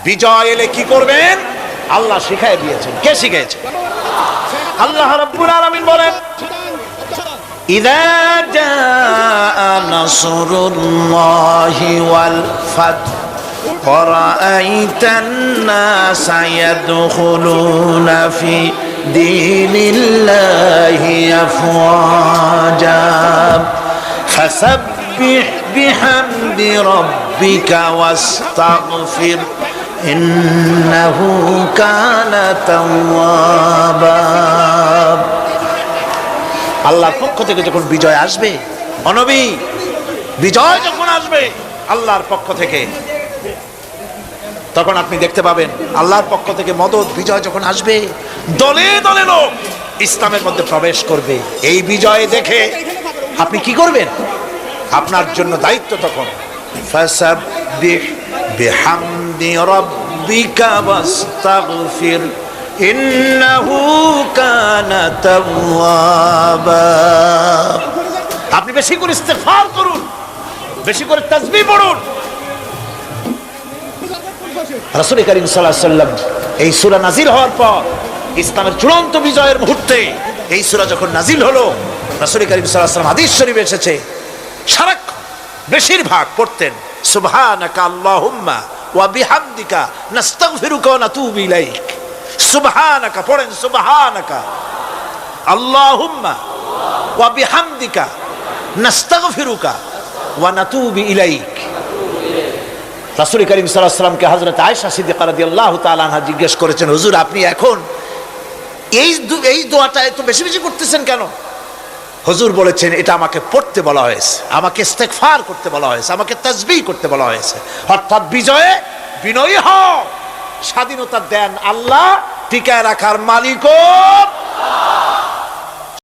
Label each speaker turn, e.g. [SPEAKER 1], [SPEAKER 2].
[SPEAKER 1] বিজয় এলে কি করবেন আল্লাহ শিখাই দিয়েছেন। কে শিখিয়েছেন? আল্লাহ রাব্বুল আলামিন বলেন, ইযা জাআ নাসরুল্লাহি ওয়াল ফাত ওয়ারাআইতান নাসা ইয়াদখুলুনা ফি দীনিল্লাহি আফওয়াজা ফাসাব্বিহ বিহামদি রাব্বিকা ওয়াস্তাগফির ইন্নাহু কানা তাওয়াবা। আল্লাহর পক্ষ থেকে যখন বিজয় আসবে, অনবী বিজয় যখন আসবে আল্লাহর পক্ষ থেকে, তখন আপনি দেখতে পাবেন আল্লাহর পক্ষ থেকে মদদ বিজয় যখন আসবে, দলে দলে লোক ইসলামের মধ্যে প্রবেশ করবে। এই বিজয় দেখে আপনি কি করবেন? আপনার জন্য দায়িত্ব তখন ফাসাব্বিহ বিহামদি রাব্বিকা ওয়াস্তাগফির ইন্নাহু কানা তাওয়াবা। আপনি বেশি করে ইস্তেগফার করুন, বেশি করে তাসবিহ পড়ুন। রাসূল করিম সাল্লাল্লাহু আলাইহি ওয়াসাল্লাম এই সূরা নাযিল হওয়ার পর, ইসলামের চূড়ান্ত বিজয়ের মুহূর্তে এই সূরা যখন নাযিল হলো, রাসূল করিম সাল্লাল্লাহু আলাইহি ওয়াসাল্লাম হাদিস শরীফে এসেছে সারাক্ষণ বেশিরভাগ পড়তেন সুবহানাকা আল্লাহুম্মা ওয়া বিহামদিকা নাস্তাগফিরুকা ওয়া নাতুবু ইলাইক। সুবহানাকা পড়েন, সুবহানাকা আল্লাহুম্মা ওয়া বিহামদিকা নাস্তাগফিরুকা ওয়া নাতুবু ইলাইক। রাসূল করিম সাল্লাল্লাহু আলাইহি ওয়াসাল্লামকে হযরত আয়েশা সিদ্দিকা রাদিয়াল্লাহু তাআলা আনহা জিজ্ঞেস করেছেন, হুজুর আপনি এখন এই দোয়াটা এত বেশি বেশি করতেছেন কেন? হুজুর বলেছেন, এটা আমাকে পড়তে বলা হয়েছে, আমাকে ইস্তেগফার করতে বলা হয়েছে, আমাকে তাসবিহ করতে বলা হয়েছে। অর্থাৎ বিজয়ে বিনয়ী হও, স্বাধীনতা দেন আল্লাহ, টিকায় রাখার মালিকও